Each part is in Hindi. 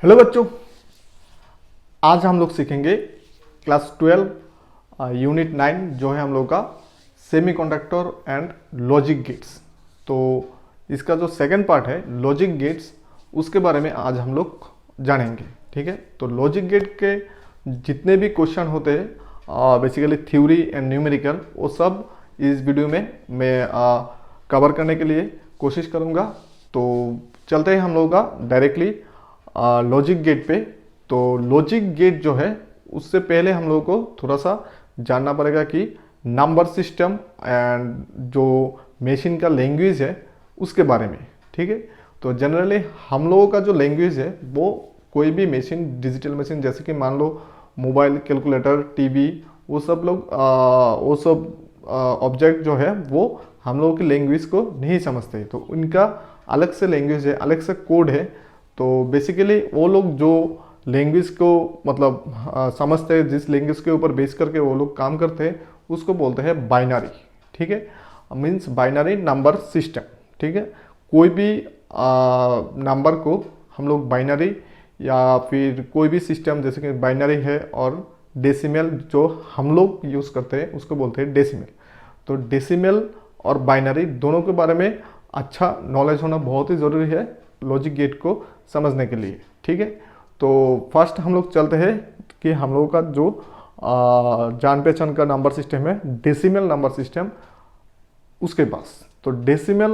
हेलो बच्चों, आज हम लोग सीखेंगे क्लास 12 यूनिट 9 जो है हम लोग का सेमीकंडक्टर एंड लॉजिक गेट्स। तो इसका जो सेकंड पार्ट है लॉजिक गेट्स, उसके बारे में आज हम लोग जानेंगे। ठीक है, तो लॉजिक गेट के जितने भी क्वेश्चन होते हैं बेसिकली थ्योरी एंड न्यूमेरिकल, वो सब इस वीडियो में मैं कवर करने के लिए कोशिश करूँगा। तो चलते हैं हम लोग का डायरेक्टली लॉजिक गेट पे। तो लॉजिक गेट जो है उससे पहले हम लोगों को थोड़ा सा जानना पड़ेगा कि नंबर सिस्टम एंड जो मशीन का लैंग्वेज है उसके बारे में। ठीक है, तो जनरली हम लोगों का जो लैंग्वेज है वो कोई भी मशीन, डिजिटल मशीन जैसे कि मान लो मोबाइल, कैलकुलेटर, टीवी, वो सब ऑब्जेक्ट जो है वो हम लोगों की लैंग्वेज को नहीं समझते, तो उनका अलग से लैंग्वेज है, अलग से कोड है। तो बेसिकली वो लोग जो लैंग्वेज को मतलब समझते हैं, जिस लैंग्वेज के ऊपर बेस करके वो लोग काम करते हैं, उसको बोलते हैं बाइनरी। ठीक है, मीन्स बाइनरी नंबर सिस्टम। ठीक है, कोई भी नंबर को हम लोग बाइनरी या फिर कोई भी सिस्टम जैसे कि बाइनरी है और डेसिमल जो हम लोग यूज़ करते हैं उसको बोलते हैं डेसिमल। तो डेसिमल और बाइनरी दोनों के बारे में अच्छा नॉलेज होना बहुत ही ज़रूरी है लॉजिक गेट को समझने के लिए। ठीक है, तो फर्स्ट हम लोग चलते हैं कि हम लोगों का जो जान पहचान का नंबर सिस्टम है डेसिमल नंबर सिस्टम, उसके पास। तो डेसिमल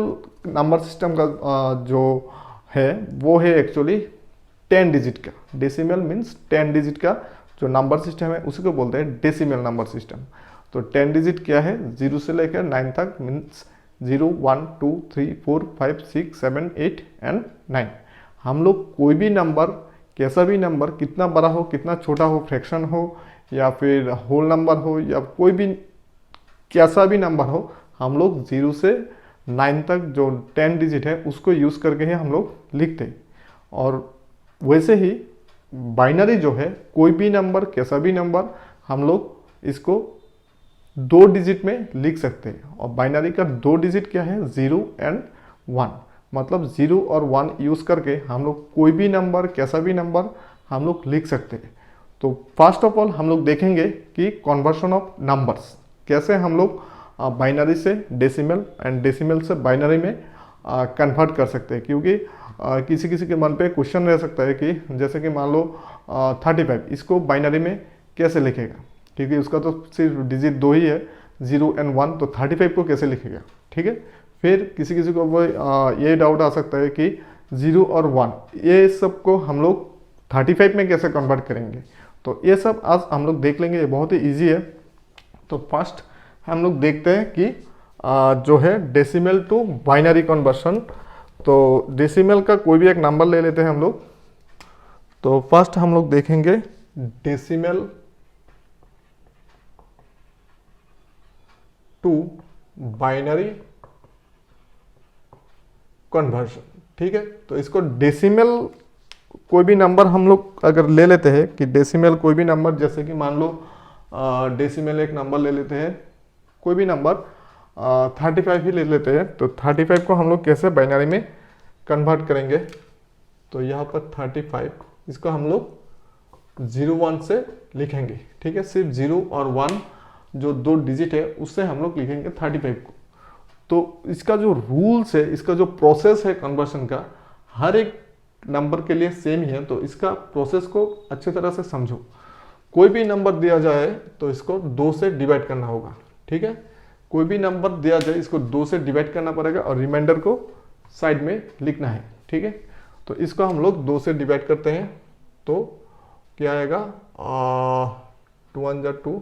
नंबर सिस्टम का जो है वो है एक्चुअली 10 डिजिट का। डेसिमल मीन्स 10 डिजिट का जो नंबर सिस्टम है उसी को बोलते हैं डेसिमल नंबर सिस्टम। तो 10 डिजिट क्या है, 0 से लेकर 9 तक, मीन्स 0 1 2 3 4 5 6 7 8 एंड 9। हम लोग कोई भी नंबर, कैसा भी नंबर, कितना बड़ा हो कितना छोटा हो, फ्रैक्शन हो या फिर होल नंबर हो या कोई भी कैसा भी नंबर हो, हम लोग 0 से 9 तक जो 10 डिजिट है उसको यूज़ करके ही हम लोग लिखते हैं। और वैसे ही बाइनरी जो है, कोई भी नंबर, कैसा भी नंबर, हम लोग इसको 2 डिजिट में लिख सकते हैं। और बाइनरी का 2 डिजिट क्या है, 0 एंड 1। मतलब 0 और 1 यूज़ करके हम लोग कोई भी नंबर, कैसा भी नंबर हम लोग लिख सकते हैं। तो फर्स्ट ऑफ ऑल हम लोग देखेंगे कि कन्वर्शन ऑफ नंबर्स कैसे हम लोग बाइनरी से डेसिमल एंड डेसिमल से बाइनरी में कन्वर्ट कर सकते हैं। क्योंकि किसी किसी के मन पे क्वेश्चन रह सकता है कि जैसे कि मान लो 35, इसको बाइनरी में कैसे लिखेगा, क्योंकि उसका तो सिर्फ डिजिट 2 ही है, 0 एंड 1, तो 35 को कैसे लिखेगा। ठीक है, फिर किसी किसी को वो ये डाउट आ सकता है कि 0 और 1 ये सब को हम लोग 35 में कैसे कन्वर्ट करेंगे। तो ये सब आज हम लोग देख लेंगे, ये बहुत ही ईजी है। तो फर्स्ट हम लोग देखते हैं कि जो है डेसिमल टू बाइनरी कन्वर्शन। तो डेसिमल का कोई भी एक नंबर ले लेते हैं हम लोग। तो फर्स्ट हम लोग देखेंगे डेसिमल टू बाइनरी कन्वर्शन। ठीक है, तो इसको डेसिमल कोई भी नंबर हम लोग अगर ले लेते हैं कि डेसिमल कोई भी नंबर, जैसे कि मान लो डेसिमल एक नंबर ले लेते हैं, कोई भी नंबर 35 ही ले लेते हैं। तो 35 को हम लोग कैसे बाइनरी में कन्वर्ट करेंगे। तो यहाँ पर 35, इसको हम लोग 0 1 से लिखेंगे। ठीक है, सिर्फ 0 और 1 जो 2 डिजिट है उससे हम लोग लिखेंगे 35 को। तो इसका जो रूल्स है, इसका जो प्रोसेस है कन्वर्शन का, हर एक नंबर के लिए सेम ही है। तो इसका प्रोसेस को अच्छी तरह से समझो। कोई भी नंबर दिया जाए तो इसको 2 से डिवाइड करना होगा। ठीक है, कोई भी नंबर दिया जाए इसको 2 से डिवाइड करना पड़ेगा और रिमाइंडर को साइड में लिखना है। ठीक है, तो इसको हम लोग 2 से डिवाइड करते हैं तो क्या आएगा, 2 1 2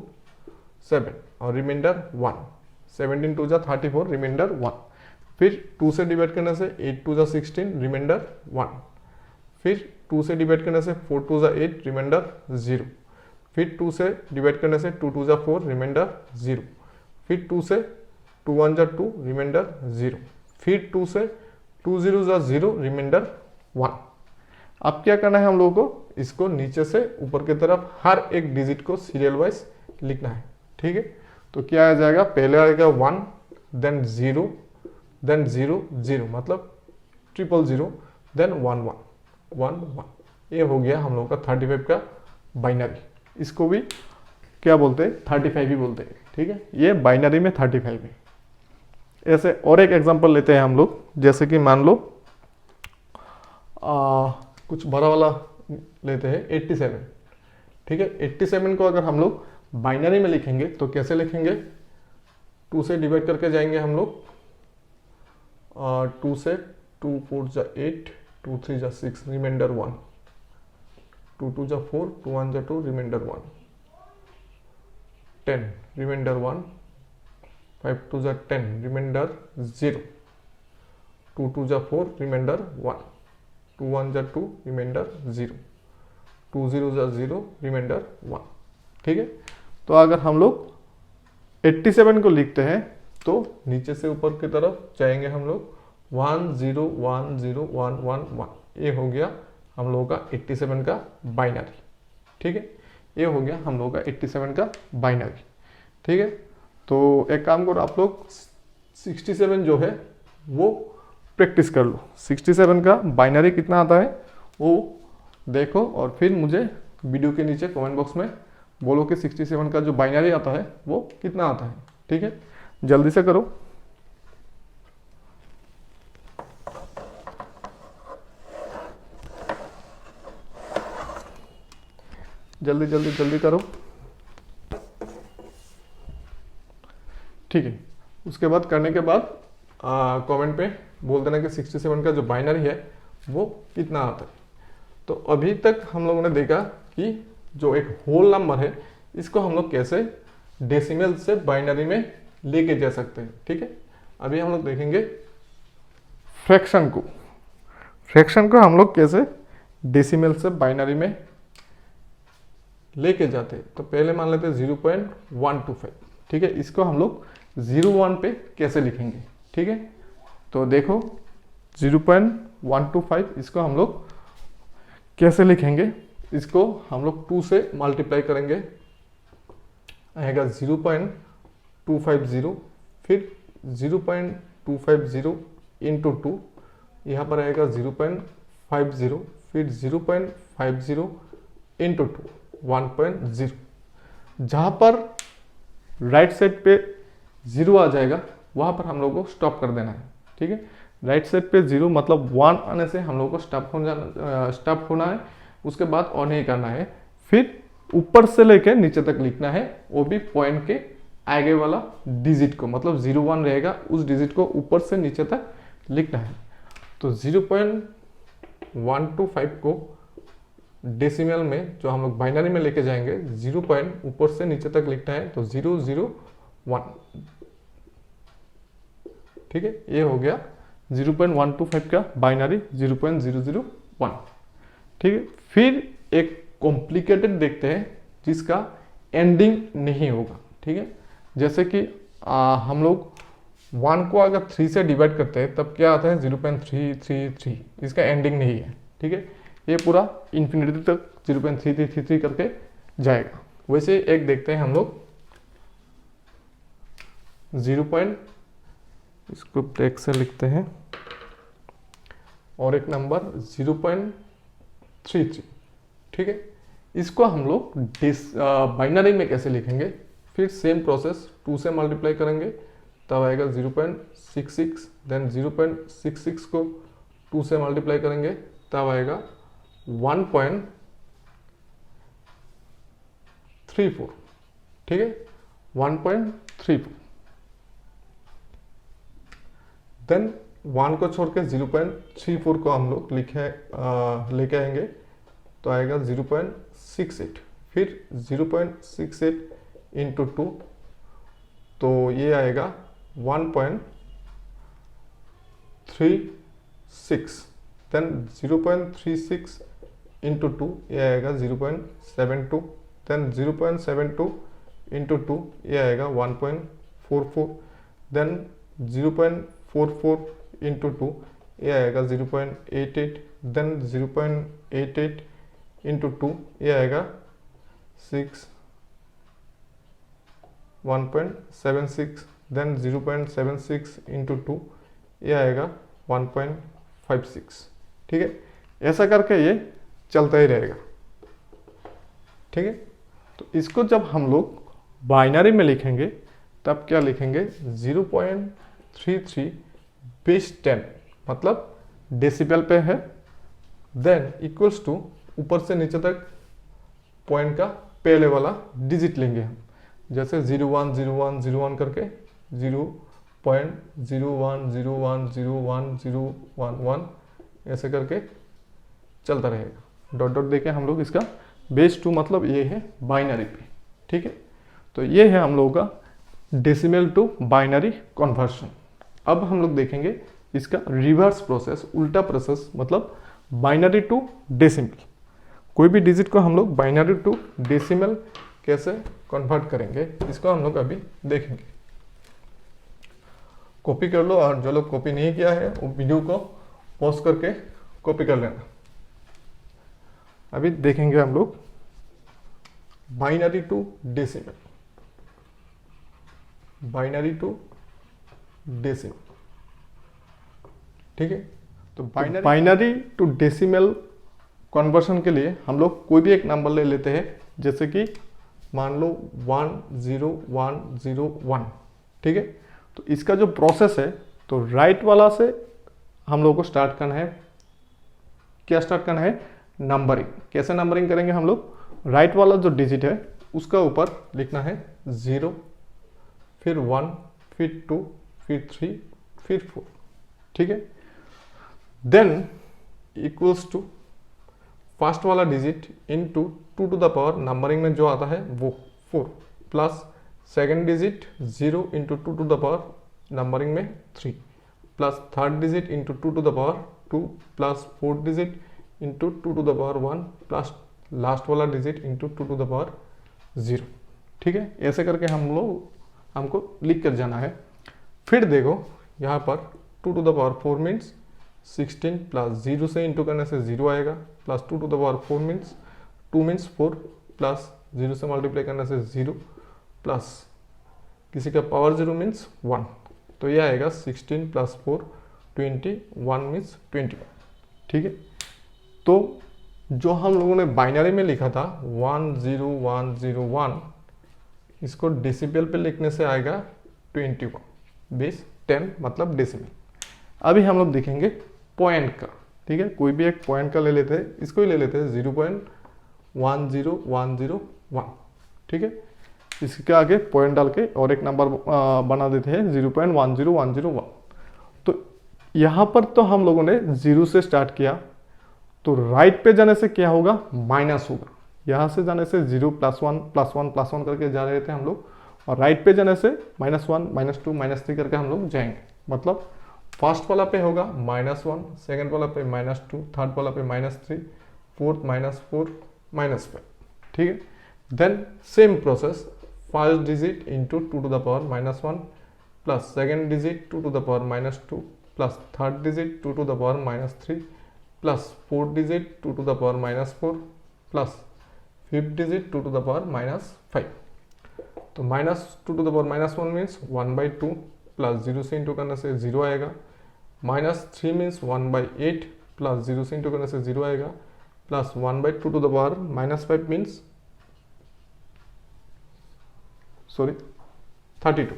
7 और रिमाइंडर 1, 17 2 34, रिमाइंडर 1। फिर 2 से डिवाइड करने से 8 2 16, रिमाइंडर 1। फिर 2 से डिवाइड करने से 4 2 8, रिमाइंडर 0। फिर 2 से डिवाइड करने से 2 2 4, रिमाइंडर 0। फिर 2 से 2 1 2, रिमाइंडर 0। फिर 2 से 2 0 0, रिमाइंडर 1। अब क्या करना है हम लोगों को, इसको नीचे से ऊपर की तरफ हर एक डिजिट को सीरियल वाइज लिखना है। ठीक है, तो क्या आ जाएगा, पहले आएगा 1, देन 0, देन 0 0, मतलब 0 0 0, देन 1 1 1 1, ये हो गया हम लोग का 35 का बाइनरी। इसको भी क्या बोलते हैं, 35 ही बोलते हैं, ठीक है। ये बाइनरी में 35 है। ऐसे और एक एग्जांपल लेते हैं हम लोग, जैसे कि मान लो कुछ बड़ा वाला लेते हैं 87, ठीक है। 87 को अगर हम लोग बाइनरी में लिखेंगे तो कैसे लिखेंगे, 2 से डिवाइड करके जाएंगे हम लोग, 2 से, 2 4 जा 8, 2 3 जा 6, रिमाइंडर 1, 2 2 जा 4, 2 1 जा 2, रिमाइंडर 1, 10, रिमाइंडर 1, 5 2 जा 10, रिमाइंडर 0, 2 2 जा 4, रिमाइंडर 1, 2 1 जा 2, रिमाइंडर 0, 2 0 जा 0, रिमाइंडर 1, ठीक है। तो अगर हम लोग 87 को लिखते हैं तो नीचे से ऊपर की तरफ जाएंगे हम लोग, 1 0 1 0 1 1 1, ये हो गया हम लोगों का 87 का बाइनरी, ठीक है। ये हो गया हम लोगों का 87 का बाइनरी, ठीक है। तो एक काम करो आप लोग, 67 जो है वो प्रैक्टिस कर लो, 67 का बाइनरी कितना आता है वो देखो, और फिर मुझे वीडियो के नीचे कमेंट बॉक्स में बोलो कि 67 का जो बाइनरी आता है वो कितना आता है, ठीक है। जल्दी से करो। जल्दी जल्दी जल्दी करो, ठीक है। उसके बाद करने के बाद कमेंट पे बोल देना कि 67 का जो बाइनरी है वो कितना आता है। तो अभी तक हम लोगों ने देखा कि जो एक होल नंबर है इसको हम लोग कैसे डेसिमल से बाइनरी में लेके जा सकते हैं, ठीक है। अभी हम लोग देखेंगे फ्रैक्शन को। फ्रैक्शन को हम लोग कैसे डेसिमल से बाइनरी में लेके जाते हैं। तो पहले मान लेते हैं 0.125, ठीक है। इसको हम लोग 01 पे कैसे लिखेंगे, ठीक है। तो देखो 0.125 इसको हम लोग कैसे लिखेंगे, इसको हम लोग 2 से मल्टीप्लाई करेंगे, आएगा 0.250, फिर 0.250 इंटू 2, यहाँ पर आएगा 0.50, फिर 0.50 इंटू 2, 1.0। जहाँ पर राइट साइड पे 0 आ जाएगा वहाँ पर हम लोग को स्टॉप कर देना है, ठीक है। राइट साइड पे 0 मतलब 1 आने से हम लोग को स्टॉप होना है, उसके बाद और नहीं करना है। फिर ऊपर से लेकर नीचे तक लिखना है, वो भी पॉइंट के आगे वाला डिजिट को, मतलब 01 रहेगा उस डिजिट को ऊपर से नीचे तक लिखना है। तो 0.125 को डेसिमल में जो हम लोग बाइनरी में लेके जाएंगे, 0 पॉइंट ऊपर से नीचे तक लिखना है, तो 001, ठीक है। ये हो गया 0.125 का बाइनरी 0.001, ठीक है। फिर एक कॉम्प्लिकेटेड देखते हैं जिसका एंडिंग नहीं होगा, ठीक है। जैसे कि हम लोग 1 को अगर 3 से डिवाइड करते हैं तब क्या आता है 0.333, इसका एंडिंग नहीं है, ठीक है। ये पूरा इन्फिनिटी तक 0.3333 करके जाएगा। वैसे एक देखते हैं हम लोग 0. इसको ब्रेक से लिखते हैं, और एक नंबर 0.33, ठीक है। इसको हम लोग बाइनरी में कैसे लिखेंगे, फिर सेम प्रोसेस 2 से मल्टीप्लाई करेंगे तब आएगा 0.66, देन 0.66 को 2 से मल्टीप्लाई करेंगे तब आएगा 1.34, ठीक है, 1.34। देन 1 को छोड़ के 0.34 को हम लोग लेके आएंगे तो आएगा 0.68, फिर 0.68 इंटू 2, तो ये आएगा 1.36, देन 0.36 इंटू 2, ये आएगा 0.72, देन 0.72 इंटू 2, ये आएगा 1.44, देन 0.44 इंटू 2, ये आएगा 0.88, देन 0.88 इंटू 2, ये आएगा 1.76, देन 0.76 इंटू 2, ये आएगा 1.56, ठीक है। ऐसा करके ये चलता ही रहेगा। ठीक है, तो इसको जब हम लोग बाइनरी में लिखेंगे तब क्या लिखेंगे, 0.33 बेस 10 मतलब डेसिबल पे है, देन इक्वल्स टू ऊपर से नीचे तक पॉइंट का पहले वाला डिजिट लेंगे हम, जैसे 010101 करके 0.01010101 ऐसे करके चलता रहेगा। डॉट डॉट देके हम लोग इसका बेस 2 मतलब ये है बाइनरी पे। ठीक है, तो ये है हम लोगों का डेसिमल टू बाइनरी कन्वर्शन। अब हम लोग देखेंगे इसका रिवर्स प्रोसेस, उल्टा प्रोसेस, मतलब बाइनरी टू डेसिमल। कोई भी डिजिट को हम लोग बाइनरी टू डेसिमल कैसे कन्वर्ट करेंगे, इसको हम लोग अभी देखेंगे। कॉपी कर लो, और जो लोग कॉपी नहीं किया है वो वीडियो को पॉज करके कॉपी कर लेना। अभी देखेंगे हम लोग binary to decimal, binary to decimal. ठीक है, तो बाइनरी टू डेसिमल कन्वर्शन के लिए हम लोग कोई भी एक नंबर ले लेते हैं, जैसे कि मान लो 10101। ठीक है, तो इसका जो प्रोसेस है, तो राइट वाला से हम लोग को स्टार्ट करना है। क्या स्टार्ट करना है, नंबरिंग। कैसे नंबरिंग करेंगे हम लोग, राइट वाला जो डिजिट है उसका ऊपर लिखना है 0, फिर 1, फिर 2, फिर 3, फिर 4। ठीक है, देन इक्वल्स टू फर्स्ट वाला digit into 2 to the power, numbering में जो आता है वो 4, plus second digit 0 into 2 to the power, numbering में 3, plus third digit into 2 to the power 2, plus fourth digit into 2 to the power 1, plus last वाला digit into 2 to the power 0। ठीक है, ऐसे करके हमको लिख कर जाना है। फिर देखो यहाँ पर 2 to the power 4 means 16, plus 0 से इंटू करने से 0 आएगा, plus 2 to the power 4 means 2 means 4, plus 0 से मल्टीप्लाई करने से 0, प्लस किसी का पावर 0 मीन्स 1, तो ये आएगा 16 प्लस 4 21 मीन्स 21। ठीक है, तो जो हम लोगों ने बाइनरी में लिखा था 10101, इसको डेसिबल पे लिखने से आएगा 21 बेस 10 मतलब डेसिमल। अभी हम लोग देखेंगे पॉइंट का। ठीक है, कोई भी एक पॉइंट का ले लेते हैं, इसको ही ले लेते हैं 0.10101। ठीक है, इसके आगे पॉइंट डाल के और एक नंबर बना देते हैं 0.10101। तो यहाँ पर तो हम लोगों ने 0 से स्टार्ट किया, तो राइट पे जाने से क्या होगा, माइनस होगा। यहाँ से जाने से 0 +1 +1 +1 करके जा रहे थे हम लोग, और राइट पे जाने से -1 -2 -3 करके हम लोग जाएंगे। मतलब फर्स्ट वाला पे होगा -1, सेकेंड वाला पे -2, थर्ड वाला पे -3, फोर्थ -4 -5। ठीक है, then same process, first digit into 2 to the power -1, plus second digit 2 to the power -2, plus third digit 2 to the power -3, plus fourth digit 2 to the power -4, plus fifth digit 2 to the power -5। तो -2 to the power -1 means 1/2, plus 0 से इंटू करने से 0 आएगा, -3 मीन्स 1/8, प्लस 0 से इंटू करने से 0 आएगा, plus 1/2 to the power -5 means 32।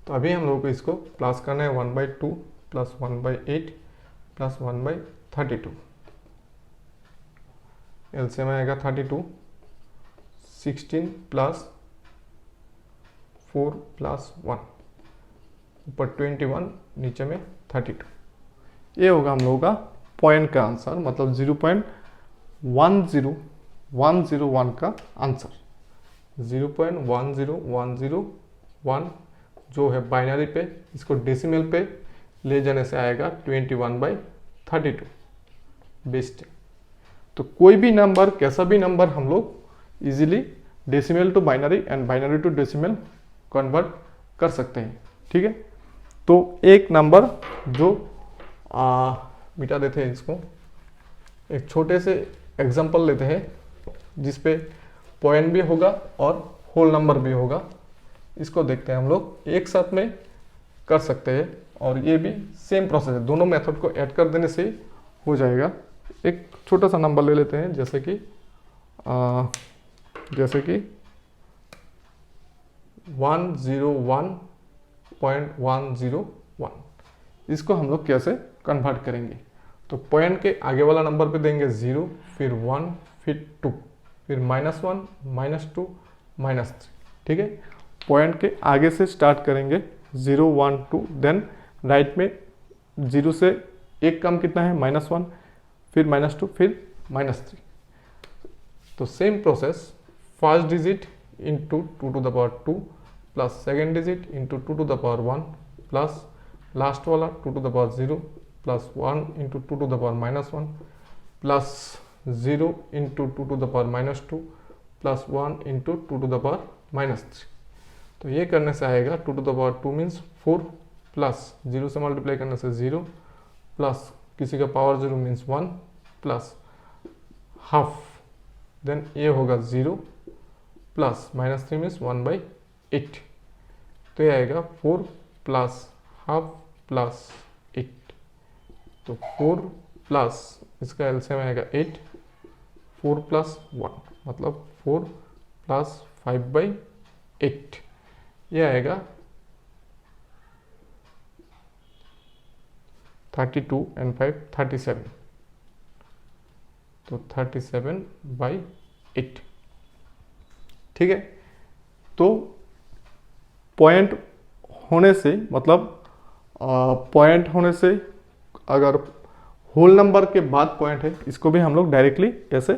तो अभी हम लोगों को इसको प्लस करना है 1/2 प्लस 1/8 प्लस 1/32। एलसीएम आएगा 32, 16 प्लस 4 प्लस 1, ऊपर 21, नीचे में 32। ये होगा हम लोगों का पॉइंट का आंसर, मतलब 0.10101 का आंसर। 0.10101 जो है बाइनरी पे, इसको डेसिमल पे ले जाने से आएगा 21/32 बेस 10। तो कोई भी नंबर, कैसा भी नंबर हम लोग easily decimal to binary and binary to decimal convert कर सकते हैं। ठीक है, तो एक नंबर जो मिटा देते हैं, इसको एक छोटे से एग्जांपल लेते हैं जिसपे पॉइंट भी होगा और होल नंबर भी होगा। इसको देखते हैं हम लोग, एक साथ में कर सकते हैं, और ये भी सेम प्रोसेस है। दोनों मेथड को ऐड कर देने से हो जाएगा। एक छोटा सा नंबर ले लेते हैं, जैसे कि 101.101। इसको हम लोग कैसे कन्वर्ट करेंगे? तो पॉइंट के आगे वाला नंबर पे देंगे 0, फिर 1, फिर 2, फिर -1, -2, -3। ठीक है, पॉइंट के आगे से स्टार्ट करेंगे 0, 1, 2, देन राइट में 0 से एक कम कितना है -1, फिर -2, फिर -3। तो same process, first digit into 2 to the power 2 plus second digit into 2 to the power 1 plus last वाला 2 to the power 0 plus 1 into 2 to the power -1 plus 0 into 2 to the power -2 plus 1 into 2 to the power -3। तो ये करने से आएगा 2 to the power 2 means 4 plus 0 से मल्टीप्लाई करने से 0 प्लस किसी का power 0 means 1 plus half, then ये होगा 0 प्लस -3 मीन्स 1/8। तो ये आएगा 4 प्लस हाफ प्लस 8। तो 4 प्लस इसका एलसीएम आएगा 8, 4 प्लस 1 मतलब 4 प्लस 5/8। ये आएगा 32 and 5 37। तो 37/8। ठीक है, तो पॉइंट होने से मतलब पॉइंट होने से अगर होल नंबर के बाद पॉइंट है, इसको भी हम लोग डायरेक्टली ऐसे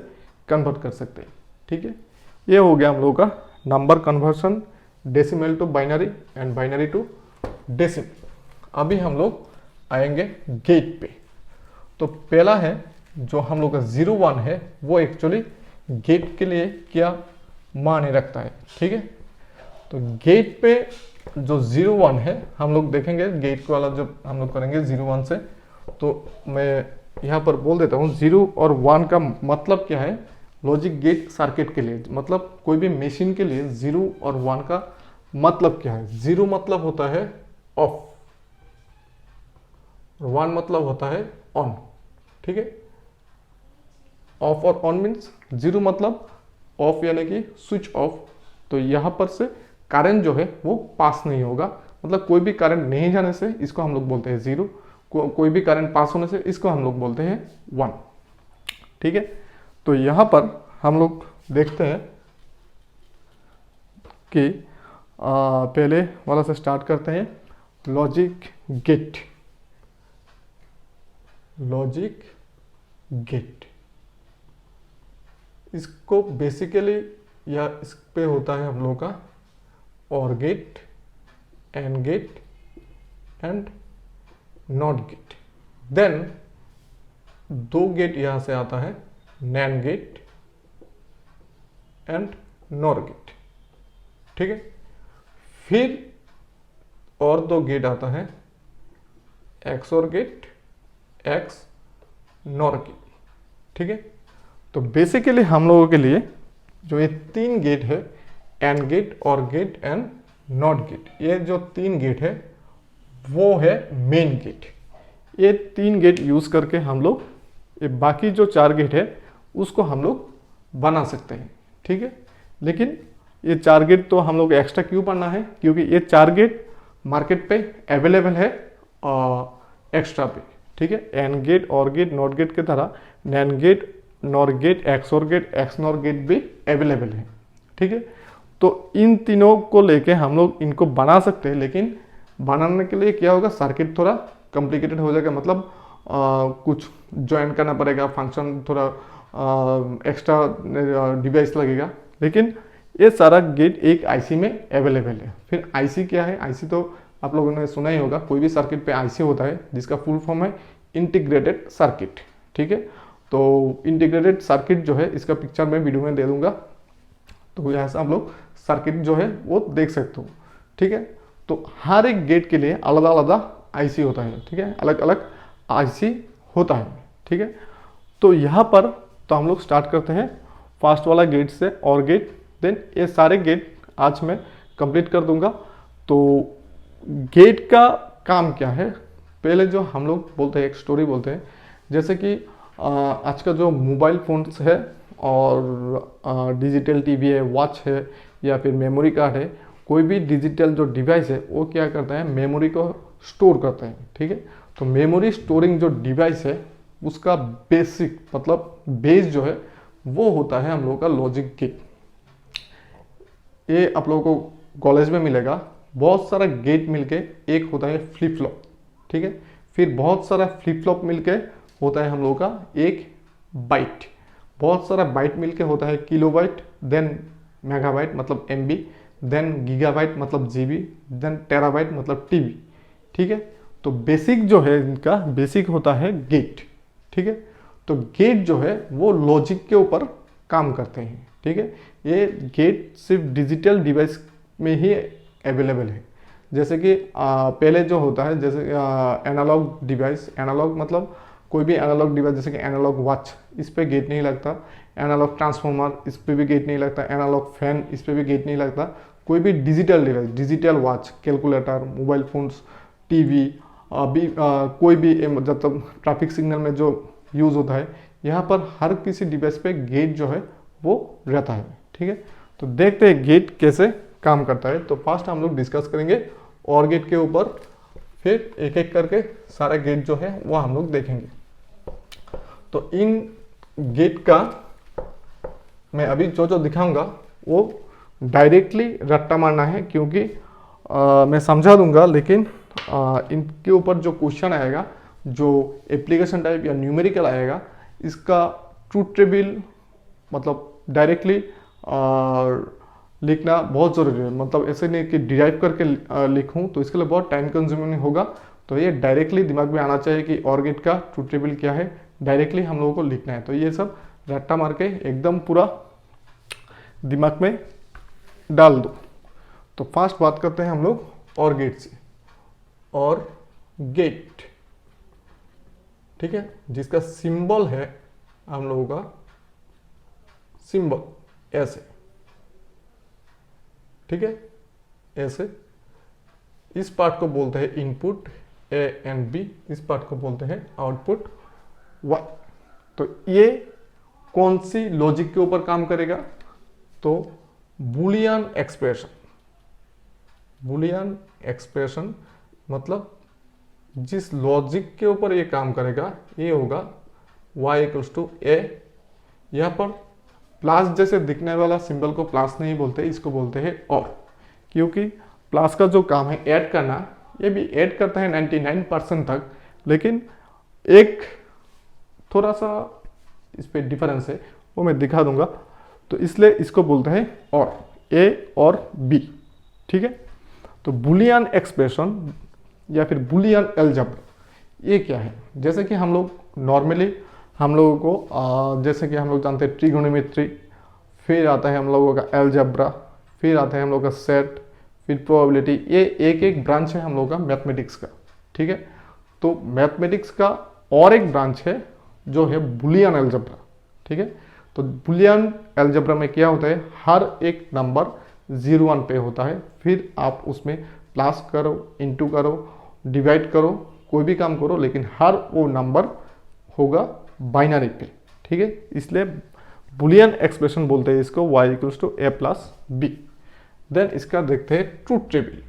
कन्वर्ट कर सकते हैं। ठीक है, ये हो गया हम लोग का number conversion, decimal to binary and binary to decimal. अभी हम लोग आएंगे गेट पे। तो पहला है जो हम लोग का 0, 1 है, वो एक्चुअली गेट के लिए क्या मायने रखता है। ठीक है, तो गेट पे जो 0, 1 है हम लोग देखेंगे, गेट वाला जब हम लोग करेंगे 0, 1 से, तो मैं यहाँ पर बोल देता हूँ 0 और 1 का मतलब क्या है लॉजिक गेट सर्किट के लिए, मतलब कोई भी मशीन के लिए 0 और 1 का मतलब क्या है। 0 मतलब होता है ऑफ, 1 मतलब होता है ऑन। ठीक है, ऑफ और ऑन मीन्स 0 मतलब ऑफ यानी कि स्विच ऑफ, तो यहाँ पर से करंट जो है वो पास नहीं होगा, मतलब कोई भी करंट नहीं जाने से इसको हम लोग बोलते हैं 0, कोई भी करंट पास होने से इसको हम लोग बोलते हैं 1। ठीक है, तो यहाँ पर हम लोग देखते हैं कि पहले वाला से स्टार्ट करते हैं, लॉजिक गेट। लॉजिक गेट इसको बेसिकली या इस पे होता है हम लोगों का OR gate, AND gate and NOT gate. Then 2 gate यहां से आता है, NAND gate and NOR gate. ठीक है, फिर और 2 गेट आता है, x OR gate, X NOR gate. ठीक है, तो बेसिकली हम लोगों के लिए जो ये 3 गेट है, AND gate, OR gate and NOT gate, ये जो 3 गेट है वो है मेन गेट। ये 3 गेट यूज करके हम लोग ये बाकी जो 4 गेट है उसको हम लोग बना सकते हैं। ठीक है, लेकिन ये 4 गेट तो हम लोग एक्स्ट्रा क्यों पढ़ना है, क्योंकि ये 4 गेट मार्केट पे अवेलेबल है एक्स्ट्रा पे। ठीक है, AND gate, OR gate, NOT gate की तरह NAND gate, NOR gate, X OR gate, X NOR gate भी अवेलेबल है। ठीक है, तो इन तीनों को लेके हम लोग इनको बना सकते हैं, लेकिन बनाने के लिए क्या होगा, सर्किट थोड़ा कॉम्प्लिकेटेड हो जाएगा, मतलब कुछ ज्वाइन करना पड़ेगा, फंक्शन थोड़ा एक्स्ट्रा डिवाइस लगेगा। लेकिन ये सारा गेट एक आईसी में अवेलेबल है। फिर आईसी क्या है, आईसी तो आप लोगों ने सुना ही होगा, कोई भी सर्किट पे आईसी होता है जिसका फुल फॉर्म है इंटीग्रेटेड सर्किट। ठीक है, तो इंटीग्रेटेड सर्किट जो है इसका पिक्चर मैं वीडियो में दे दूंगा, तो यहाँ से हम लोग सर्किट जो है वो देख सकते हो। ठीक है, तो हर एक गेट के लिए अलग अलग आईसी होता है। ठीक है, अलग अलग आईसी होता है। ठीक है, तो यहाँ पर तो हम लोग स्टार्ट करते हैं फर्स्ट वाला गेट से, और गेट, देन ये सारे गेट आज मैं कंप्लीट कर दूंगा। तो गेट का काम क्या है, पहले जो हम लोग बोलते हैं एक स्टोरी बोलते हैं, जैसे कि आज का जो मोबाइल फ़ोन्स है और डिजिटल टीवी है, वॉच है या फिर मेमोरी कार्ड है, कोई भी डिजिटल जो डिवाइस है वो क्या करता है, मेमोरी को स्टोर करता है। ठीक है, तो मेमोरी स्टोरिंग जो डिवाइस है उसका बेसिक मतलब बेस जो है वो होता है हम लोगों का लॉजिक गेट। ये आप लोगों को कॉलेज में मिलेगा, बहुत सारा गेट मिलके एक होता है फ्लिप फ्लॉप। ठीक है, फिर बहुत सारा फ्लिप फ्लॉप मिलके होता है हम लोगों का एक बाइट, बहुत सारा बाइट मिलके होता है किलोबाइट, देन मेगाबाइट मतलब एमबी, देन गीगाबाइट मतलब जीबी, देन टेराबाइट मतलब टीबी। ठीक है, तो बेसिक जो है इनका बेसिक होता है गेट। ठीक है, तो गेट जो है वो लॉजिक के ऊपर काम करते हैं। ठीक है, ये गेट सिर्फ डिजिटल डिवाइस में ही अवेलेबल है। जैसे कि पहले जो होता है जैसे एनालॉग डिवाइस, एनालॉग मतलब कोई भी एनालॉग डिवाइस जैसे कि एनालॉग वॉच, इस पे गेट नहीं लगता, एनालॉग ट्रांसफार्मर इस पे भी गेट नहीं लगता, एनालॉग फैन इस पे भी गेट नहीं लगता। कोई भी digital device, digital watch, calculator, mobile phones, TV, अभी कोई भी जब तक ट्रैफिक सिग्नल में जो यूज़ होता है, यहाँ पर हर किसी डिवाइस पे गेट जो है वो रहता है। ठीक है, तो देखते हैं गेट कैसे काम करता है। तो फर्स्ट हम लोग डिस्कस करेंगे और गेट के ऊपर, फिर एक एक करके सारा गेट जो है वो हम लोग देखेंगे। तो इन गेट का मैं अभी जो जो दिखाऊंगा वो डायरेक्टली रट्टा मारना है, क्योंकि मैं समझा दूंगा, लेकिन इनके ऊपर जो क्वेश्चन आएगा, जो एप्लीकेशन टाइप या न्यूमेरिकल आएगा, इसका ट्रूथ टेबल मतलब डायरेक्टली लिखना बहुत ज़रूरी है। मतलब ऐसे नहीं कि डिराइव करके लिखूं, तो इसके लिए बहुत टाइम कंज्यूमिंग होगा। तो ये डायरेक्टली दिमाग में आना चाहिए कि और गेट का ट्रूथ टेबल क्या है, डायरेक्टली हम लोगों को लिखना है। तो ये सब रट्टा मार के एकदम पूरा दिमाग में डाल दो। तो फर्स्ट बात करते हैं हम लोग और गेट से। और गेट, ठीक है, जिसका सिंबल है हम लोगों का सिंबल ऐसे, ठीक है, ऐसे। इस पार्ट को बोलते हैं इनपुट ए एंड बी, इस पार्ट को बोलते हैं आउटपुट वाई। तो ये कौन सी लॉजिक के ऊपर काम करेगा? तो बुलियन एक्सप्रेशन। बुलियन एक्सप्रेशन मतलब जिस लॉजिक के ऊपर ये काम करेगा ये होगा y इक्वल्स टू ए। यहाँ पर प्लस जैसे दिखने वाला सिंबल को प्लस नहीं बोलते, इसको बोलते हैं और, क्योंकि प्लस का जो काम है ऐड करना, ये भी ऐड करता है 99% तक, लेकिन एक थोड़ा सा इस पे डिफरेंस है, वो मैं दिखा दूंगा। तो इसलिए इसको बोलते हैं और, ए और बी। ठीक है, तो बुलियन एक्सप्रेशन या फिर बुलियन अलजेब्रा ये क्या है? जैसे कि हम लोग नॉर्मली हम लोगों को जैसे कि हम लोग जानते हैं ट्रिगोनोमेट्री, फिर आता है हम लोगों का अलजेब्रा, फिर आता है हम लोग का सेट, फिर प्रोबेबिलिटी। ये एक एक ब्रांच है हम लोगों का मैथमेटिक्स का। ठीक है, तो मैथमेटिक्स का और एक ब्रांच है जो है बुलियन अलजेब्रा। ठीक है, तो बुलियन अलजेब्रा में क्या होता है, हर एक नंबर 0-1 पे होता है, फिर आप उसमें प्लस करो, इंटू करो, डिवाइड करो, कोई भी काम करो, लेकिन हर वो नंबर होगा बाइनरी पे। ठीक है, इसलिए बुलियन एक्सप्रेशन बोलते हैं इसको, y equals to A plus B. Then इसका देखते हैं ट्रूथ टेबल।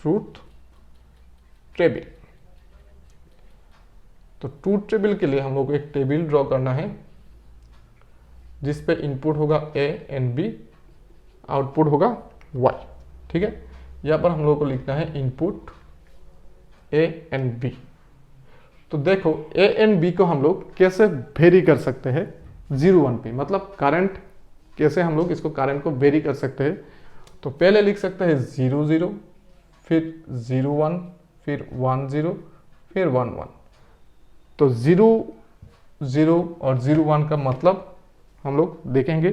ट्रूथ टेबल, तो ट्रूथ टेबल के लिए हम लोग को एक टेबल ड्रॉ करना है जिस पे इनपुट होगा ए एंड बी, आउटपुट होगा y। ठीक है, यहाँ पर हम लोग को लिखना है इनपुट ए एंड बी। तो देखो ए एंड बी को हम लोग कैसे वेरी कर सकते हैं 0-1 पे, मतलब करंट कैसे हम लोग इसको करंट को वेरी कर सकते हैं। तो पहले लिख सकते हैं 0-0, फिर 0-1, फिर 1-0, फिर 1-1। तो 0-0 और 0-1 का मतलब हम लोग देखेंगे,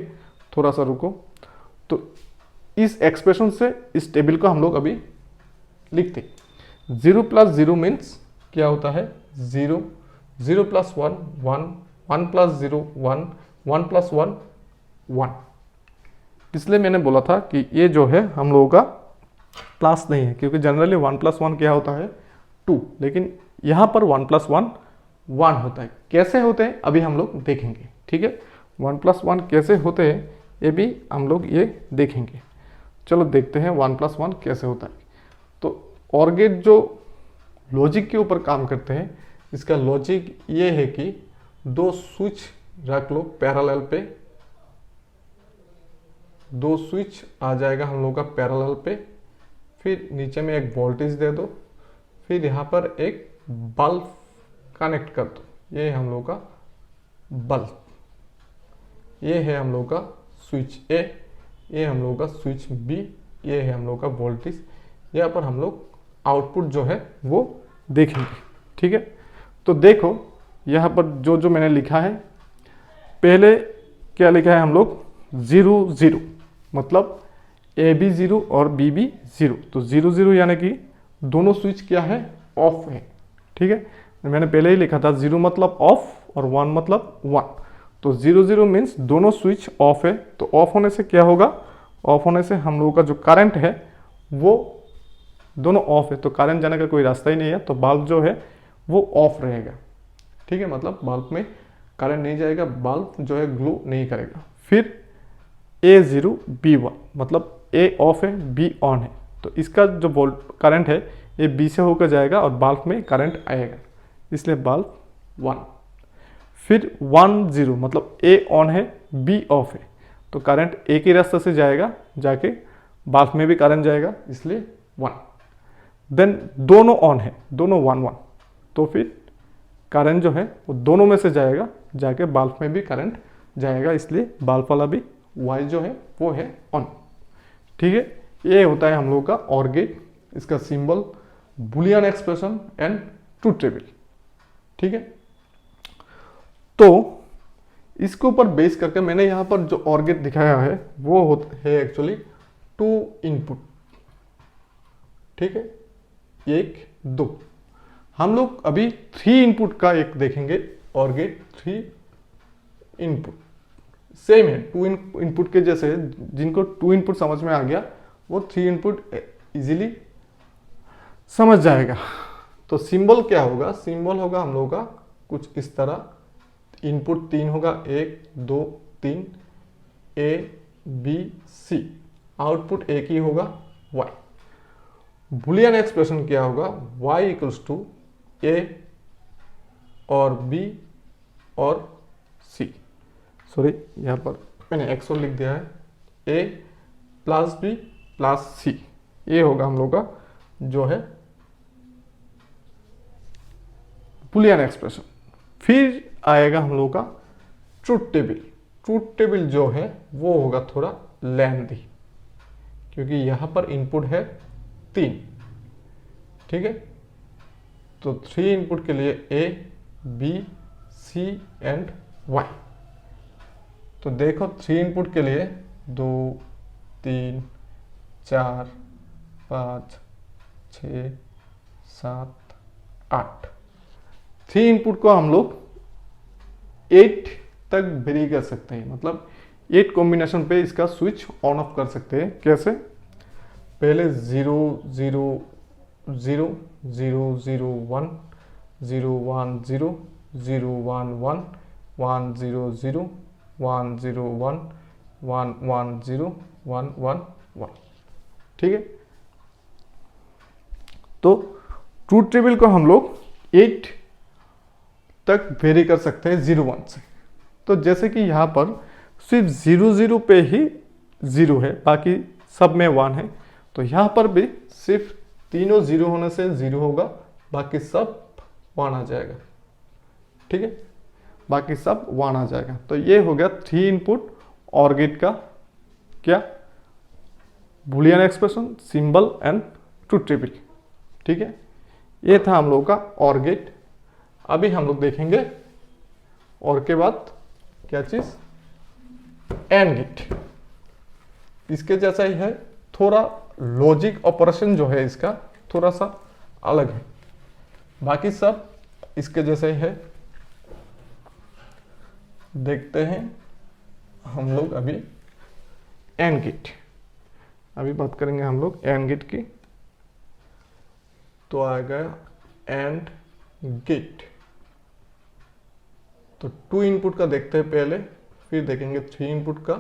थोड़ा सा रुको। तो इस एक्सप्रेशन से इस टेबल को हम लोग अभी लिखते। 0 + 0 मीन्स क्या होता है 0, 0 + 1 1, 1 + 0 1, 1 + 1 1। इसलिए मैंने बोला था कि ये जो है हम लोगों का प्लस नहीं है, क्योंकि जनरली 1 + 1 क्या होता है 2, लेकिन यहाँ पर 1 + 1 1 होता है। कैसे होते हैं अभी हम लोग देखेंगे, ठीक है। 1 + 1 कैसे होते हैं ये भी हम लोग ये देखेंगे। चलो देखते हैं 1 + 1 कैसे होता है। तो OR गेट जो लॉजिक के ऊपर काम करते हैं, इसका लॉजिक ये है कि 2 स्विच रख लो पैरेलल पे, 2 स्विच आ जाएगा हम लोग का पैरेलल पे, फिर नीचे में एक वोल्टेज दे दो, फिर यहाँ पर एक बल्ब कनेक्ट कर दो। ये है हम लोग का बल्ब, ये है हम लोग का स्विच ए, ये हम लोग का स्विच बी, ये है हम लोग का वोल्टेज। यहाँ पर हम लोग आउटपुट जो है वो देखेंगे, ठीक है। तो देखो यहाँ पर जो जो मैंने लिखा है, पहले क्या लिखा है हम लोग 0 0, मतलब ए बी 0 और बी बी 0। तो 0 0 यानी कि दोनों स्विच क्या है, ऑफ है, ठीक है। मैंने पहले ही लिखा था 0 मतलब ऑफ और 1 मतलब 1। तो 0 0 मीन्स दोनों स्विच ऑफ है। तो ऑफ होने से क्या होगा, ऑफ होने से हम लोगों का जो करंट है वो दोनों ऑफ है, तो करंट जाने का कोई रास्ता ही नहीं है, तो बल्ब जो है वो ऑफ रहेगा, ठीक है। मतलब बल्ब में करंट नहीं जाएगा, बल्ब जो है ग्लो नहीं करेगा। फिर A0 B1 मतलब A ऑफ है B ऑन है, तो इसका जो वोल्ट करंट है ये B से होकर जाएगा और बल्ब में करंट आएगा, इसलिए बल्ब 1। फिर 1 0 मतलब A ऑन है B ऑफ है, तो करंट एक ही रास्ते से जाएगा, जाके बल्ब में भी करंट जाएगा, इसलिए 1। देन दोनों ऑन है, दोनों 1 1, तो फिर करंट जो है वो दोनों में से जाएगा, जाके बल्ब में भी करंट जाएगा, इसलिए बल्ब वाला भी Y जो है वो है ऑन, ठीक है। ये होता है हम लोग का OR गेट, इसका symbol Boolean expression and truth table, ठीक है। तो इसके ऊपर बेस करके मैंने यहाँ पर जो OR गेट दिखाया है वो है एक्चुअली 2 इनपुट, ठीक है, 1 2। हम लोग अभी 3 इनपुट का एक देखेंगे OR गेट। 3 इनपुट सेम है, 2 इनपुट के जैसे, जिनको 2 इनपुट समझ में आ गया वो 3 इनपुट इजीली समझ जाएगा। तो सिंबल क्या होगा, सिंबल होगा हम लोग का कुछ इस तरह। इनपुट 3 होगा, 1 2 3, A B C। आउटपुट एक ही होगा Y। बुलियन एक्सप्रेशन क्या होगा, Y = A और B और C। सॉरी यहाँ पर मैंने X और लिख दिया है, A + B + C। ये होगा हम लोग का जो है बुलियन एक्सप्रेशन। फिर आएगा हम लोग का ट्रूथ टेबल। ट्रूथ टेबल जो है वो होगा थोड़ा लेंथी, क्योंकि यहाँ पर इनपुट है 3, ठीक है। तो 3 इनपुट के लिए A B C and Y। तो देखो 3 इनपुट के लिए 2 3 4 5 6 7 8। 3 इनपुट को हम लोग 8 तक वेरी कर सकते हैं, मतलब 8 कॉम्बिनेशन पे इसका स्विच ऑन ऑफ कर सकते हैं। कैसे, पहले 0 0 0 0 0 1 0 1 0 0 1 1 1 0 0 1 0 1 1 1 0 1 1 1, ठीक है। तो ट्रूथ टेबल को हम लोग 8 तक वेरी कर सकते हैं 0 1 से। तो जैसे कि यहाँ पर सिर्फ 0 0 पे ही 0 है, बाकी सब में 1 है, तो यहाँ पर भी सिर्फ तीनों 0 होने से 0 होगा, बाकी सब 1 आ जाएगा, ठीक है, बाकी सब 1 आ जाएगा। तो ये हो गया 3 इनपुट OR गेट का क्या, Boolean expression, symbol and truth table, ठीक है। ये था हम लोग का OR गेट। अभी हम लोग देखेंगे और के बाद क्या चीज, AND गेट। इसके जैसा ही है, थोड़ा लॉजिक ऑपरेशन जो है इसका थोड़ा सा अलग है, बाकी सब इसके जैसा ही है। देखते हैं हम लोग अभी AND गेट। अभी बात करेंगे हम लोग AND गेट की। तो आ गया AND गेट। तो 2 इनपुट का देखते हैं पहले, फिर देखेंगे 3 इनपुट का।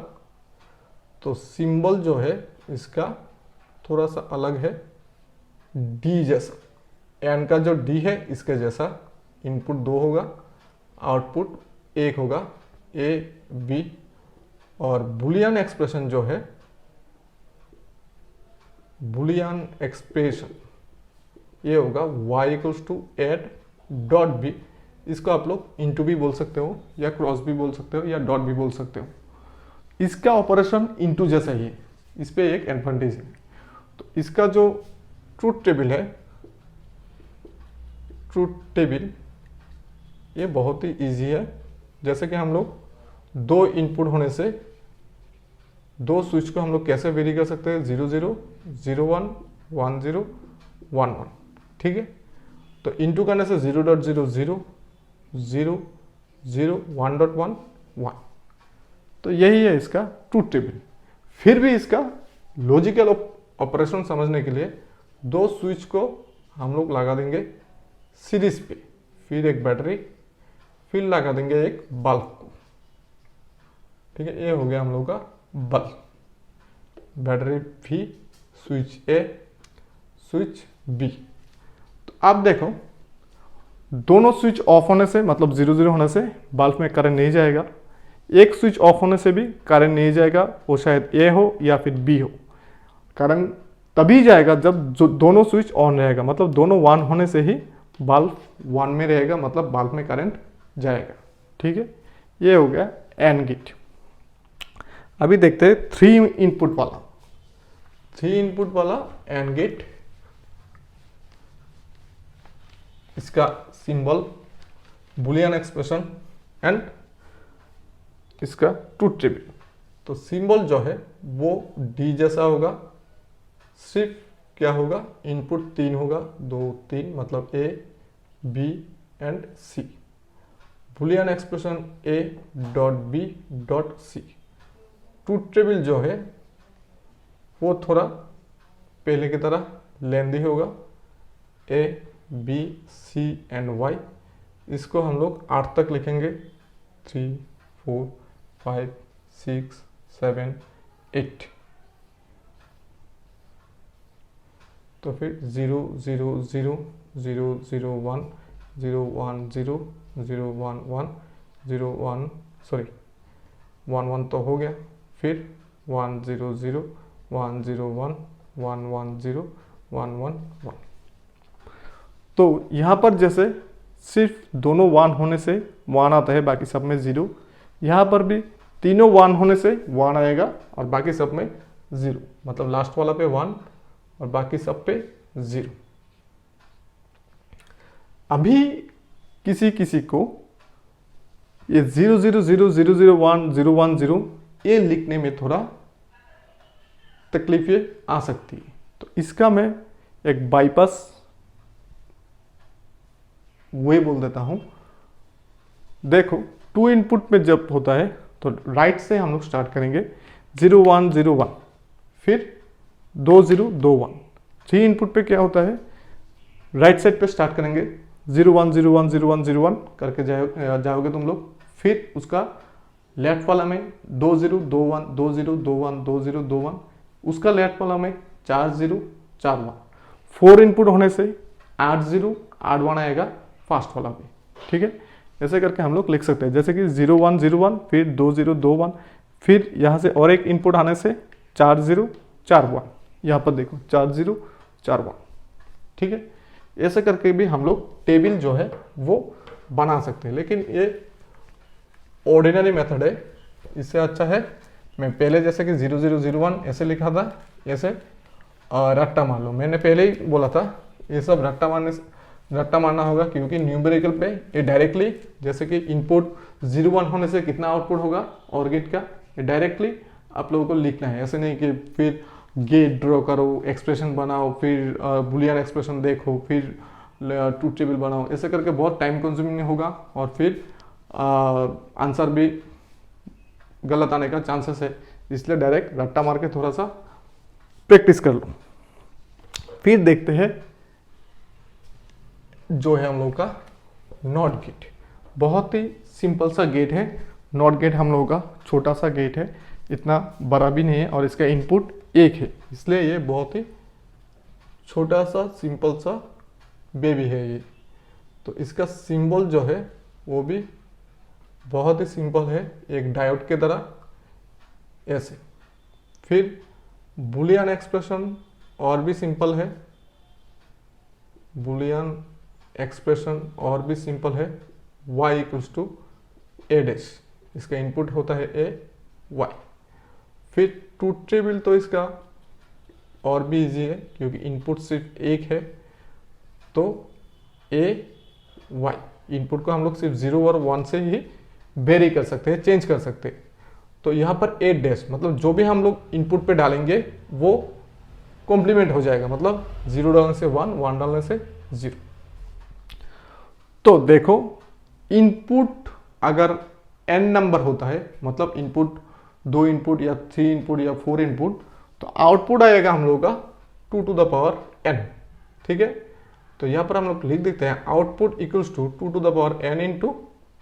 तो सिंबल जो है इसका थोड़ा सा अलग है, डी जैसा, एन का जो डी है इसके जैसा। इनपुट 2 होगा, आउटपुट 1 होगा, ए बी। और बुलियन एक्सप्रेशन जो है, बुलियन एक्सप्रेशन ये होगा y equals to A dot B. इसको आप लोग इंटू भी बोल सकते हो, या क्रॉस भी बोल सकते हो, या डॉट भी बोल सकते हो। इसका ऑपरेशन इंटू जैसा ही है, इस पे एक एडवांटेज है। तो इसका जो ट्रूथ टेबल है, ट्रूथ टेबल ये बहुत ही इजी है। जैसे कि हम लोग 2 इनपुट होने से 2 स्विच को हम लोग कैसे वेरी कर सकते हैं, 0 0 0 1 1 0 1 1, ठीक है। तो इंटू करने से 0.0 0 0 0 1.1 1। तो यही है इसका ट्रूथ टेबल। फिर भी इसका लॉजिकल ऑपरेशन समझने के लिए 2 स्विच को हम लोग लगा देंगे सीरीज पे, फिर एक बैटरी, फिर लगा देंगे एक बल्ब को, ठीक है। ये हो गया हम लोग का बल्ब, बैटरी भी, स्विच ए, स्विच बी। तो अब देखो, दोनों स्विच ऑफ होने से, मतलब 0 0 होने से बल्ब में करंट नहीं जाएगा। एक स्विच ऑफ होने से भी करंट नहीं जाएगा, वो शायद ए हो या फिर बी हो। करंट तभी जाएगा जब जो दोनों स्विच ऑन रहेगा, मतलब दोनों 1 होने से ही बल्ब 1 में रहेगा, मतलब बल्ब में करंट जाएगा, ठीक है। ये हो गया एंड गेट। अभी देखते हैं 3 इनपुट वाला, 3 इनपुट वाला एंड गेट। इसका सिंबल बुलियन एक्सप्रेशन एंड इसका ट्रूथ टेबल। तो सिंबल जो है वो डी जैसा होगा, सिर्फ क्या होगा, इनपुट 3 होगा, 2 3, मतलब A B and C. Boolean expression A dot B dot C. Truth table जो है वो थोड़ा पहले की तरह लेंदी होगा, A B C and Y. इसको हम लोग 8 तक लिखेंगे, 3 4 5 6 7 8। तो फिर 0 0 0 0 0 1 0 1 0 0 1 1 0 1 सॉरी 1 1 तो हो गया। फिर 1 0 0 1 0 1 1 1 0 1 1 1। तो यहाँ पर जैसे सिर्फ दोनों 1 होने से 1 आता है, बाकी सब में 0। यहाँ पर भी तीनों 1 होने से 1 आएगा और बाकी सब में 0, मतलब लास्ट वाला पे 1 और बाकी सब पे 0। अभी किसी किसी को ये 0 0 0 0 0 1 0 1 0 ये लिखने में थोड़ा तकलीफें आ सकती है। तो इसका मैं एक बाईपास वे बोल देता हूं। देखो 2 इनपुट में जब होता है तो राइट से हम लोग स्टार्ट करेंगे, 0 1 0 1, फिर 2 0 2 1। 3 इनपुट पे क्या होता है, राइट साइड पे स्टार्ट करेंगे, 0 1 0 1 0 1 0 1 करके जाओगे तुम लोग। फिर उसका लेफ्ट वाला में 2 0 2 1 2 0 2 1 2 0 2 1, उसका लेफ्ट वाला में 4 0 4 1। 4 इनपुट होने से 8 0 8 1 आएगा फास्ट वाला में, ठीक है। ऐसे करके हम लोग लिख सकते हैं, जैसे कि 0 1 0 1, फिर 2 0 2 1, फिर यहाँ से और एक इनपुट आने से 4 0 4 1। यहाँ पर देखो 4 0 4 1, ठीक है। ऐसे करके भी हम लोग टेबल जो है वो बना सकते हैं, लेकिन ये ऑर्डिनरी मेथड है। इससे अच्छा है मैं पहले जैसे कि 0 0 0 1 ऐसे लिखा था, ऐसे रट्टा मार लो। मैंने पहले ही बोला था ये सब रट्टा मारना होगा, क्योंकि न्यूमेरिकल पे ये डायरेक्टली, जैसे कि इनपुट 0 1 होने से कितना आउटपुट होगा और गेट का, ये डायरेक्टली आप लोगों को लिखना है। ऐसे नहीं कि फिर गेट ड्रॉ करो, एक्सप्रेशन बनाओ, फिर बुलियन एक्सप्रेशन देखो, फिर ट्रूथ टेबल बनाओ। ऐसे करके बहुत टाइम कंज्यूमिंग होगा और फिर आंसर भी गलत आने का चांसेस है। इसलिए डायरेक्ट रट्टा मार के थोड़ा सा प्रैक्टिस कर लो। फिर देखते हैं जो है हम लोग का नॉट गेट। बहुत ही सिंपल सा गेट है। नॉट गेट हम लोगों का छोटा सा गेट है, इतना बड़ा भी नहीं है, और इसका इनपुट एक है, इसलिए ये बहुत ही छोटा सा सिंपल सा बेबी है ये। तो इसका सिंबल जो है वो भी बहुत ही सिंपल है, एक डायोड के तरह ऐसे। फिर बुलियन एक्सप्रेशन और भी सिंपल है, बुलियन एक्सप्रेशन और भी सिंपल है, y equals to A dash, इसका इनपुट होता है ए वाई। फिर ट्रूथ टेबल तो इसका और भी इजी है क्योंकि इनपुट सिर्फ एक है, तो ए वाई इनपुट को हम लोग सिर्फ 0 और 1 से ही वेरी कर सकते हैं, चेंज कर सकते हैं। तो यहाँ पर ए डैश मतलब जो भी हम लोग इनपुट पे डालेंगे वो कॉम्प्लीमेंट हो जाएगा, मतलब 0 डालने से 1, 1 डालने से 0। तो देखो इनपुट अगर n नंबर होता है, मतलब इनपुट 2 इनपुट या 3 इनपुट या 4 इनपुट, तो आउटपुट आएगा हम लोग का 2 टू द पावर n। ठीक है, तो यहाँ पर हम लोग लिख देते हैं output equals to 2 to the power n into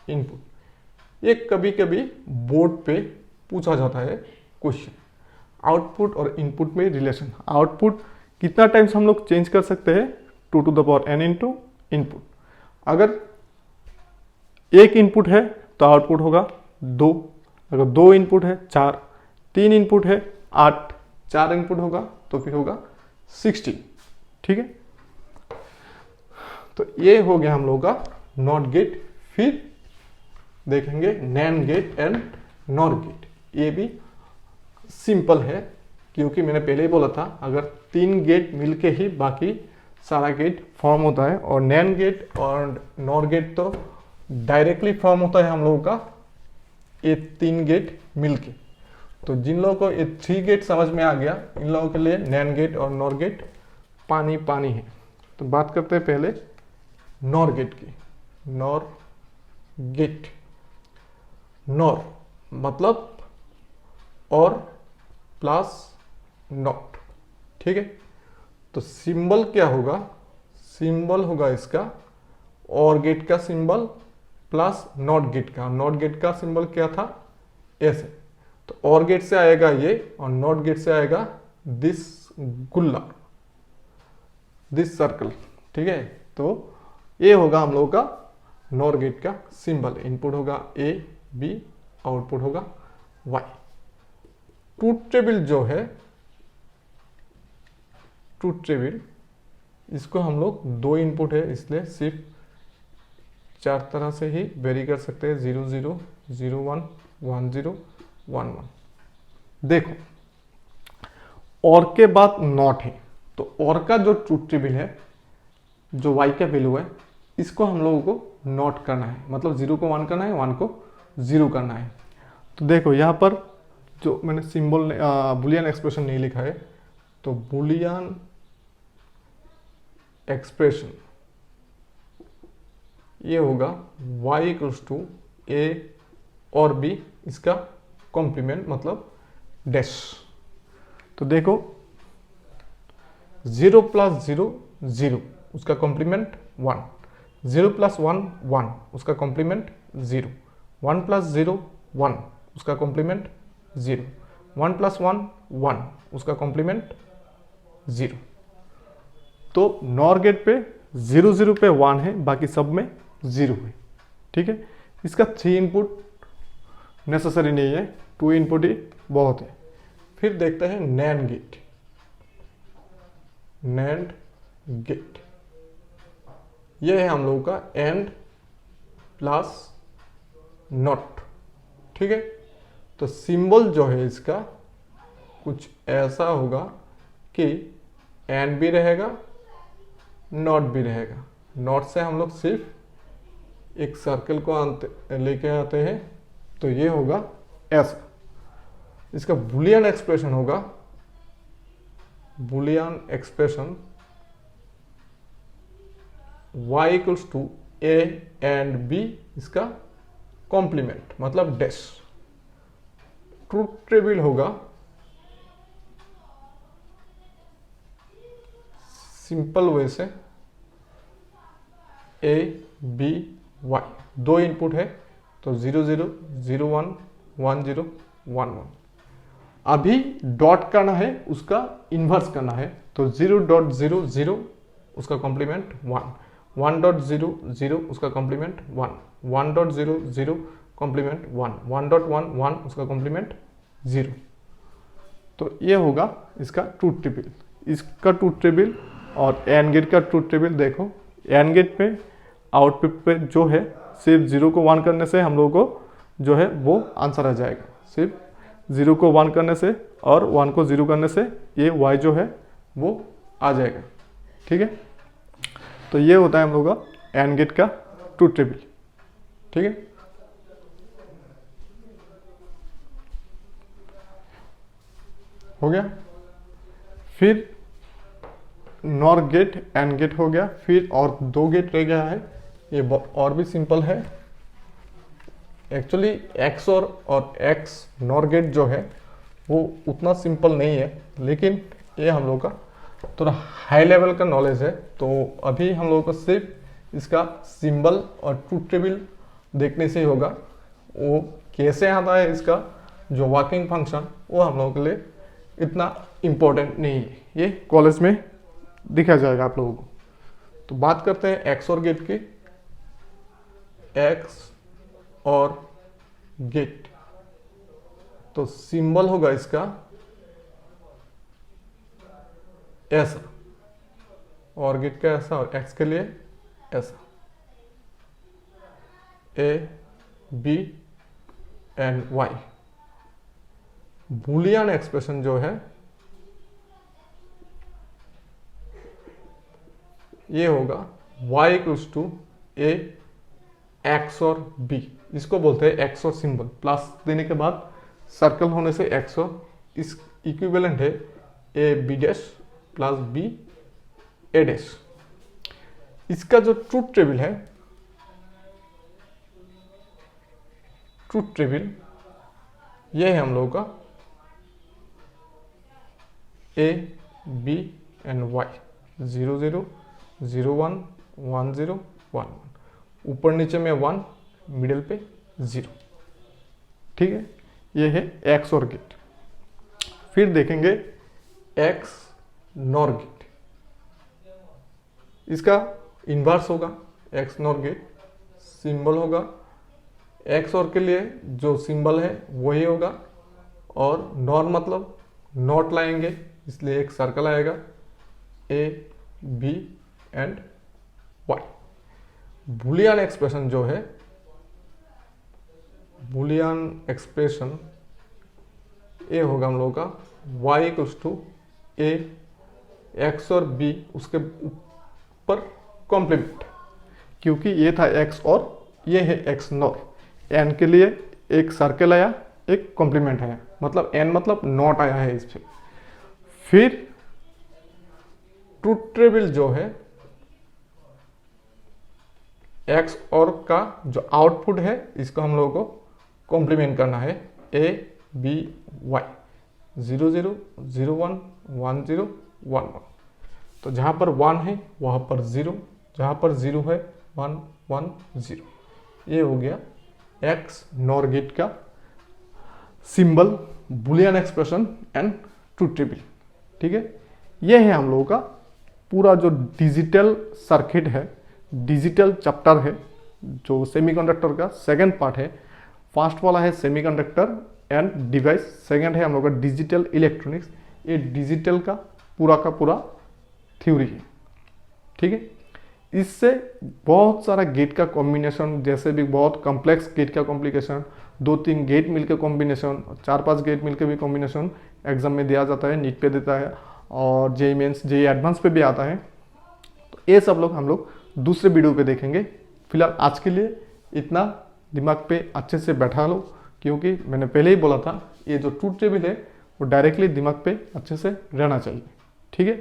input. ये कभी कभी बोर्ड पे पूछा जाता है क्वेश्चन, आउटपुट और इनपुट में रिलेशन। आउटपुट कितना टाइम्स हम लोग चेंज कर सकते हैं, 2 to the power n into input. अगर एक इनपुट है तो आउटपुट होगा 2, अगर 2 इनपुट है 4, 3 इनपुट है 8, 4 इनपुट होगा तो फिर होगा 16। ठीक है, तो ये हो गया हम लोग का नॉट गेट। फिर देखेंगे NAND gate and NOR gate. ये भी सिंपल है क्योंकि मैंने पहले ही बोला था अगर 3 गेट मिलके ही बाकी सारा गेट फॉर्म होता है, और नैंड गेट और नॉर गेट तो डायरेक्टली फॉर्म होता है हम लोगों का ये 3 गेट मिलके। तो जिन लोगों को ये 3 गेट समझ में आ गया, इन लोगों के लिए नैंड गेट और नॉर गेट पानी पानी है। तो बात करते हैं पहले नॉर गेट की। नॉर गेट, नॉर मतलब और प्लस नॉट। ठीक है, तो सिंबल क्या होगा, सिंबल होगा इसका और गेट का सिंबल प्लस नॉट गेट का। नॉट गेट का सिंबल क्या था, ऐसे, तो और गेट से आएगा ये और नॉट गेट से आएगा दिस गुल्ला, दिस सर्कल। ठीक है, तो ये होगा हम लोगों का नॉर गेट का सिंबल। इनपुट होगा ए बी, आउटपुट होगा वाई। ट्रूथ टेबल जो है, ट्रूथ टेबल इसको हम लोग 2 इनपुट है इसलिए सिर्फ 4 तरह से ही वेरी कर सकते हैं, 0 0 0 1 1 0 1 1। देखो और के बाद नॉट है, तो और का जो ट्रूथ टेबल है, जो y का वैल्यू है, इसको हम लोगों को नॉट करना है, मतलब 0 को 1 करना है, 1 को 0 करना है। तो देखो यहाँ पर जो मैंने सिंबल बुलियन एक्सप्रेशन नहीं लिखा है, तो बुलियन एक्सप्रेशन ये होगा y इक्वल्स टू ए और b, इसका कॉम्प्लीमेंट मतलब डैश। तो देखो 0 प्लस 0 0, उसका कॉम्प्लीमेंट 1, 0 प्लस 1 1, उसका कॉम्प्लीमेंट 0, 1 प्लस 0 1, उसका कॉम्प्लीमेंट 0, 1 प्लस 1 1, उसका कॉम्प्लीमेंट 0। तो नॉर गेट पे 0 0 पे 1 है, बाकी सब में 0 है। ठीक है, इसका 3 इनपुट नेसेसरी नहीं है, 2 इनपुट ही बहुत है। फिर देखते हैं नैंड गेट। नैंड गेट ये है हम लोगों का एंड प्लस नॉट। ठीक है, तो सिंबल जो है इसका कुछ ऐसा होगा कि एंड भी रहेगा नॉट भी रहेगा। नॉट से हम लोग सिर्फ एक सर्कल को लेके आते हैं, तो ये होगा ऐसा। इसका बुलियन एक्सप्रेशन होगा, Boolean expression y equals to A and b, इसका कॉम्प्लीमेंट मतलब डैश। ट्रूथ टेबल होगा सिंपल वे से ए बी y, दो इनपुट है तो 0 0 0 1 1 0 1 1। अभी डॉट करना है, उसका इन्वर्स करना है, तो 0.00 उसका कॉम्प्लीमेंट 1, 1.00 उसका कॉम्प्लीमेंट 1, 1.00 कॉम्प्लीमेंट 1, 1.11 उसका कॉम्प्लीमेंट 0। तो ये होगा इसका ट्रूथ टेबल। इसका ट्रूथ टेबल और एंड गेट का ट्रूथ टेबल देखो। एंड गेट पे आउटपुट पे जो है सिर्फ 0 को 1 करने से हम लोगों को जो है वो आंसर आ जाएगा। सिर्फ 0 को 1 करने से और 1 को 0 करने से ये y जो है वो आ जाएगा। ठीक है, तो ये होता है हम लोगों का एंड गेट का ट्रूथ टेबल। ठीक है, हो गया। फिर नॉर गेट एंड गेट हो गया। फिर और दो गेट रह गया है, ये और भी सिंपल है। एक्चुअली XOR और X नॉर गेट जो है वो उतना सिंपल नहीं है, लेकिन ये हम लोग का थोड़ा हाई लेवल का नॉलेज है। तो अभी हम लोगों को सिर्फ इसका सिंबल और ट्रूथ टेबल देखने से ही होगा। वो कैसे आता है इसका जो वर्किंग फंक्शन, वो हम लोगों के लिए इतना इम्पोर्टेंट नहीं है, ये कॉलेज में दिखा जाएगा आप लोगों को। तो बात करते हैं XOR गेट की। X और गेट, तो सिंबल होगा इसका ऐसा, और गेट का ऐसा, और X के लिए ऐसा, A B and Y। Boolean expression जो है ये होगा y equals to A XOR B। इसको बोलते हैं XOR सिंबल, प्लस देने के बाद सर्कल होने से XOR। इस इक्विवेलेंट है A B dash plus B A dash. इसका जो ट्रूथ टेबल है, ट्रूथ टेबल ये है हम लोगों का A B एंड Y, 0 0 0 1 1 0 1 1, ऊपर नीचे में 1, मिडिल पे 0। ठीक है, ये है XOR गेट। फिर देखेंगे X नॉर गेट। इसका इन्वर्स होगा X नॉर गेट। सिंबल होगा XOR के लिए जो सिंबल है वही होगा, और नॉर मतलब नॉट लाएंगे, इसलिए एक सर्कल आएगा A B and Y। Boolean expression जो है, बूलियन एक्सप्रेशन ये होगा हम लोगों का y equals to A X और B उसके ऊपर कॉम्प्लीमेंट, क्योंकि ये था X और ये है X नॉर। n के लिए एक सर्कल आया, एक कॉम्प्लीमेंट आया, मतलब n मतलब नॉट आया है इस पे। फिर ट्रूथ टेबल जो है X और का जो आउटपुट है, इसको हम लोगों को कॉम्प्लीमेंट करना है A B Y, 0 0 0 1 1 0 1 1। तो जहाँ पर 1 है वहाँ पर 0, जहाँ पर 0 है 1 1 0। ये हो गया X नॉर गेट का symbol, Boolean expression and truth table. ठीक है, ये है हम लोगों का पूरा जो डिजिटल सर्किट है, डिजिटल चैप्टर है, जो सेमीकंडक्टर का सेकंड पार्ट है। फर्स्ट वाला है सेमीकंडक्टर एंड डिवाइस, सेकंड है हम लोग का डिजिटल इलेक्ट्रॉनिक्स। ये डिजिटल का पूरा थ्योरी है। ठीक है, इससे बहुत सारा गेट का कॉम्बिनेशन, जैसे भी बहुत कॉम्प्लेक्स गेट का कॉम्प्लिकेशन, 2-3 गेट मिलकर कॉम्बिनेशन, 4-5 गेट मिलकर भी कॉम्बिनेशन एग्जाम में दिया जाता है, नीट पे देता है, और जेईई मेंस जेईई एडवांस पे भी आता है। तो ये सब लोग हम लोग दूसरे वीडियो पे देखेंगे। फिलहाल आज के लिए इतना दिमाग पे अच्छे से बैठा लो, क्योंकि मैंने पहले ही बोला था ये जो ट्रूथ टेबल है वो डायरेक्टली दिमाग पे अच्छे से रहना चाहिए। ठीक है,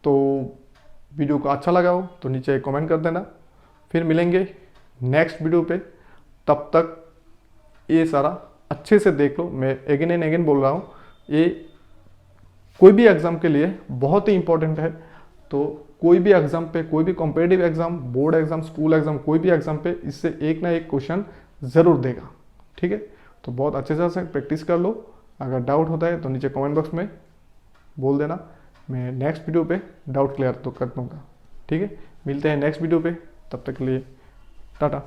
तो वीडियो को अच्छा लगा हो तो नीचे कमेंट कर देना। फिर मिलेंगे नेक्स्ट वीडियो पे, तब तक ये सारा अच्छे से देख लो। मैं अगेन एंड अगेन बोल रहा हूँ, ये कोई भी एग्ज़ाम के लिए बहुत ही इम्पोर्टेंट है। तो कोई भी एग्जाम पे, कोई भी competitive exam, board exam, school exam, कोई भी एग्जाम पे इससे एक ना एक क्वेश्चन ज़रूर देगा। ठीक है, तो बहुत अच्छे से प्रैक्टिस कर लो। अगर डाउट होता है तो नीचे कमेंट बॉक्स में बोल देना, मैं नेक्स्ट वीडियो पे डाउट क्लियर तो कर दूँगा। ठीक है, मिलते हैं नेक्स्ट वीडियो पे, तब तक के लिए टाटा।